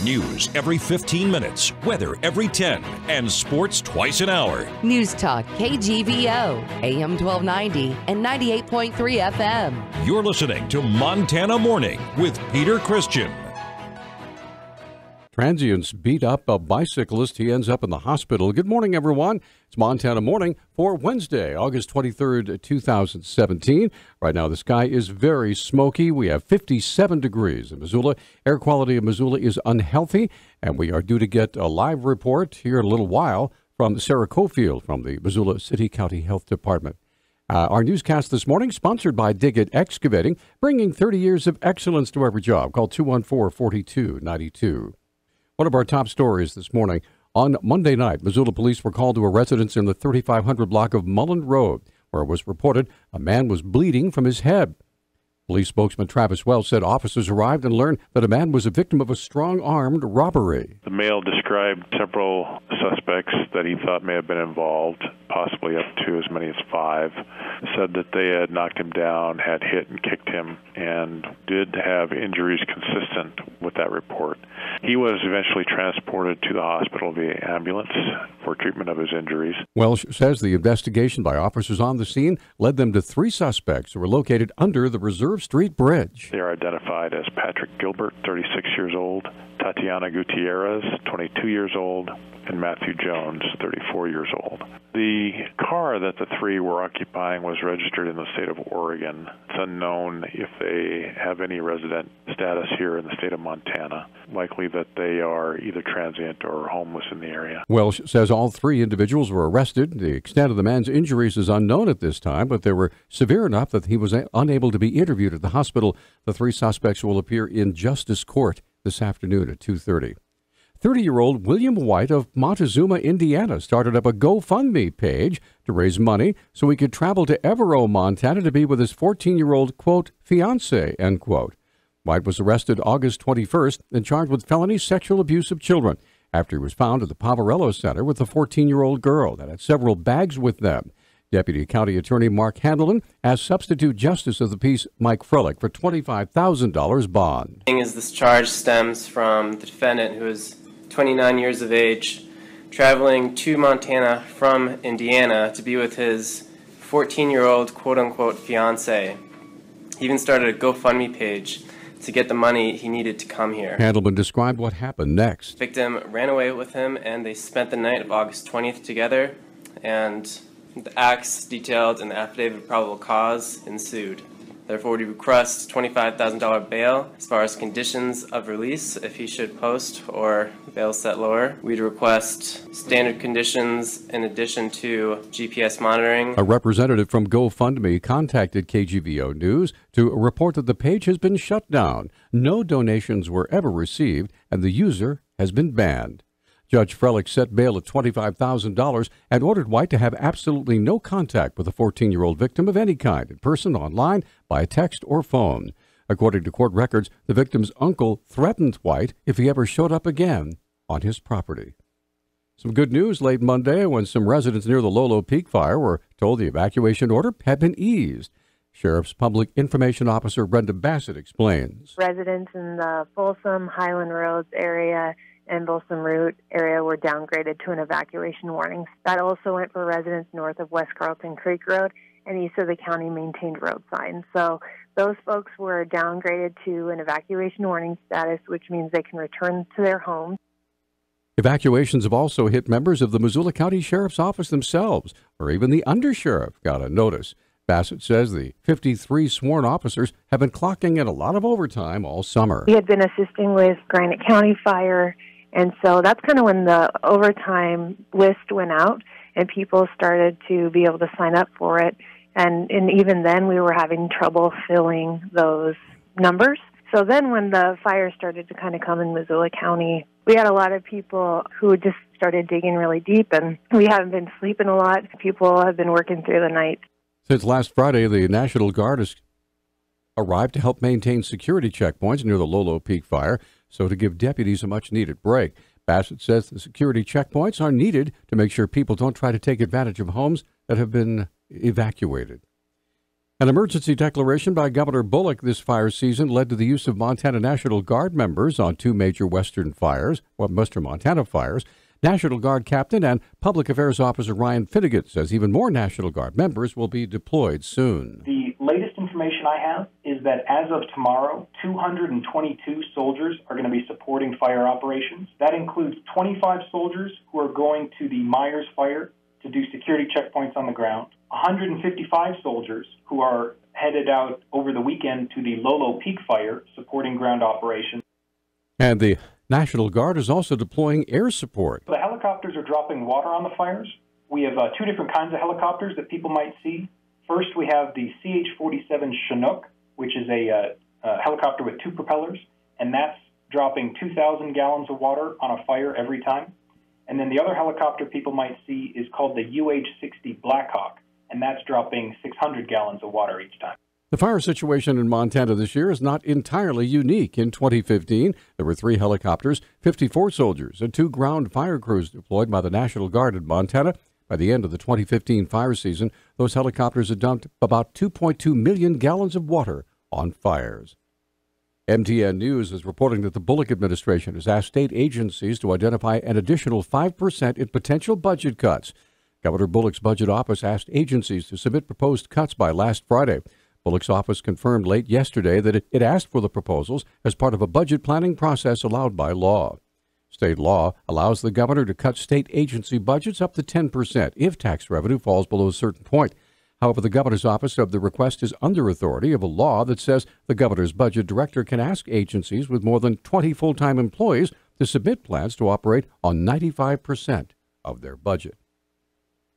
News every 15 minutes, weather every 10, and sports twice an hour. Newstalk KGVO, AM 1290 and 98.3 FM. You're listening to Montana Morning with Peter Christian. Transients beat up a bicyclist. He ends up in the hospital. Good morning, everyone. It's Montana Morning for Wednesday, August 23rd, 2017. Right now, the sky is very smoky. We have 57 degrees in Missoula. Air quality in Missoula is unhealthy, and we are due to get a live report here in a little while from Sarah Cofield from the Missoula City County Health Department. Our newscast this morning, sponsored by Dig It Excavating, bringing 30 years of excellence to every job. Call 214-4292. One of our top stories this morning. On Monday night, Missoula police were called to a residence in the 3500 block of Mullen Road, where it was reported a man was bleeding from his head. Police spokesman Travis Wells said officers arrived and learned that a man was a victim of a strong-armed robbery. The male described several suspects that he thought may have been involved, possibly up to as many as 5. Said that they had knocked him down, had hit and kicked him, and did have injuries consistent with that report. He was eventually transported to the hospital via ambulance for treatment of his injuries. Welsh says the investigation by officers on the scene led them to 3 suspects who were located under the Reserve Street Bridge. They are identified as Patrick Gilbert, 36 years old, Tatiana Gutierrez, 22 years old, and Matthew Jones, 34 years old. The car that the 3 were occupying was registered in the state of Oregon. It's unknown if they have any resident status here in the state of Montana. Likely that they are either transient or homeless in the area. Welsh says all 3 individuals were arrested. The extent of the man's injuries is unknown at this time, but they were severe enough that he was unable to be interviewed at the hospital. The 3 suspects will appear in Justice Court this afternoon at 2:30. 30-year-old William White of Montezuma, Indiana, started up a GoFundMe page to raise money so he could travel to Evero, Montana to be with his 14-year-old, quote, fiancé, end quote. White was arrested August 21st and charged with felony sexual abuse of children after he was found at the Poverello Center with a 14-year-old girl that had several bags with them. Deputy County Attorney Mark Handelin asked Substitute Justice of the Peace Mike Frelick for $25,000 bond. This charge stems from the defendant, who is 29 years of age, traveling to Montana from Indiana to be with his 14-year-old quote-unquote fiancé. He even started a GoFundMe page to get the money he needed to come here. Handelman described what happened next. The victim ran away with him, and they spent the night of August 20th together, and the acts detailed in the affidavit of probable cause ensued. Therefore, we request $25,000 bail. As far as conditions of release, if he should post or bail set lower, we'd request standard conditions in addition to GPS monitoring. A representative from GoFundMe contacted KGVO News to report that the page has been shut down. No donations were ever received, and the user has been banned. Judge Frelick set bail at $25,000 and ordered White to have absolutely no contact with a 14-year-old victim of any kind, in person, online, by text, or phone. According to court records, the victim's uncle threatened White if he ever showed up again on his property. Some good news late Monday when some residents near the Lolo Peak fire were told the evacuation order had been eased. Sheriff's Public Information Officer Brenda Bassett explains. Residents in the Folsom, Highland Roads area and Folsom Route area were downgraded to an evacuation warning. That also went for residents north of West Carlton Creek Road and east of the county maintained road signs. So those folks were downgraded to an evacuation warning status, which means they can return to their homes. Evacuations have also hit members of the Missoula County Sheriff's Office themselves, or even the undersheriff got a notice. Bassett says the 53 sworn officers have been clocking in a lot of overtime all summer. We had been assisting with Granite County Fire, and so that's kind of when the overtime list went out and people started to be able to sign up for it. And even then we were having trouble filling those numbers. So then when the fire started to kind of come in Missoula County, we had a lot of people who just started digging really deep, and we haven't been sleeping a lot. People have been working through the night. Since last Friday, the National Guard has arrived to help maintain security checkpoints near the Lolo Peak fire, so to give deputies a much-needed break. Bassett says the security checkpoints are needed to make sure people don't try to take advantage of homes that have been evacuated. An emergency declaration by Governor Bullock this fire season led to the use of Montana National Guard members on two major western Montana fires. National Guard Captain and Public Affairs Officer Ryan Finnegan says even more National Guard members will be deployed soon. The latest information I have is that as of tomorrow, 222 soldiers are going to be supporting fire operations. That includes 25 soldiers who are going to the Myers Fire to do security checkpoints on the ground, 155 soldiers who are headed out over the weekend to the Lolo Peak Fire supporting ground operations. And the National Guard is also deploying air support. The helicopters are dropping water on the fires. We have two different kinds of helicopters that people might see. First, we have the CH-47 Chinook, which is a helicopter with two propellers, and that's dropping 2,000 gallons of water on a fire every time. And then the other helicopter people might see is called the UH-60 Blackhawk, and that's dropping 600 gallons of water each time. The fire situation in Montana this year is not entirely unique. In 2015, there were 3 helicopters, 54 soldiers, and 2 ground fire crews deployed by the National Guard in Montana. By the end of the 2015 fire season, those helicopters had dumped about 2.2 million gallons of water on fires. MTN News is reporting that the Bullock administration has asked state agencies to identify an additional 5% in potential budget cuts. Governor Bullock's budget office asked agencies to submit proposed cuts by last Friday. Bullock's office confirmed late yesterday that it asked for the proposals as part of a budget planning process allowed by law. State law allows the governor to cut state agency budgets up to 10% if tax revenue falls below a certain point. However, the governor's office said the request is under authority of a law that says the governor's budget director can ask agencies with more than 20 full-time employees to submit plans to operate on 95% of their budget.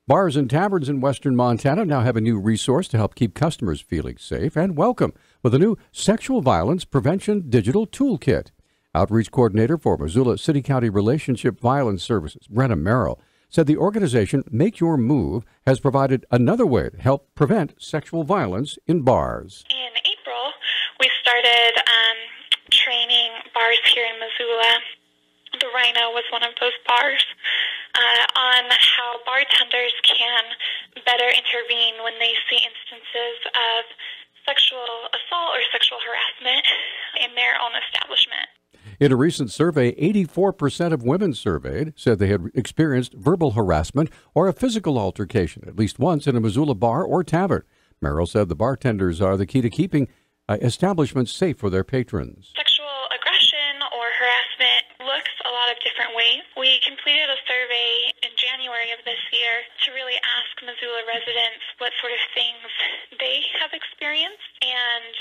Bars and taverns in western Montana now have a new resource to help keep customers feeling safe and welcome with a new Sexual Violence Prevention Digital Toolkit. Outreach Coordinator for Missoula City County Relationship Violence Services, Brenna Merrill, said the organization Make Your Move has provided another way to help prevent sexual violence in bars. In April, we started training bars here in Missoula. The Rhino was one of those bars, on how bartenders can better intervene when they see instances of sexual assault or sexual harassment in their own establishment. In a recent survey, 84% of women surveyed said they had experienced verbal harassment or a physical altercation at least once in a Missoula bar or tavern. Merrill said the bartenders are the key to keeping establishments safe for their patrons. Sexual aggression or harassment looks a lot of different ways. We completed a survey in January of this year to really ask Missoula residents what sort of things they have experienced, and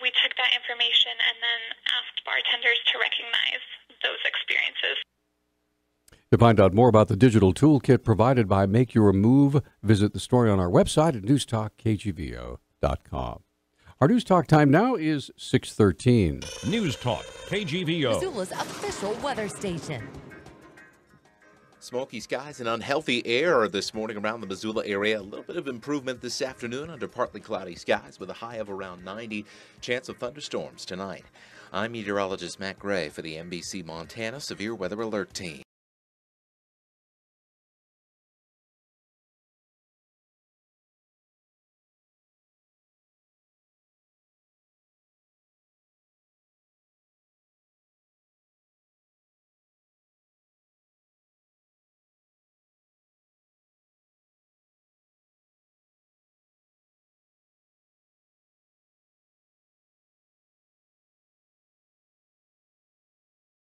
we took that information and then asked bartenders to recognize those experiences. To find out more about the digital toolkit provided by Make Your Move, visit the story on our website at newstalkkgvo.com. Our News Talk time now is 6:13. News Talk KGVO. Missoula's official weather station. Smoky skies and unhealthy air this morning around the Missoula area. A little bit of improvement this afternoon under partly cloudy skies with a high of around 90. Chance of thunderstorms tonight. I'm meteorologist Matt Gray for the NBC Montana Severe Weather Alert Team.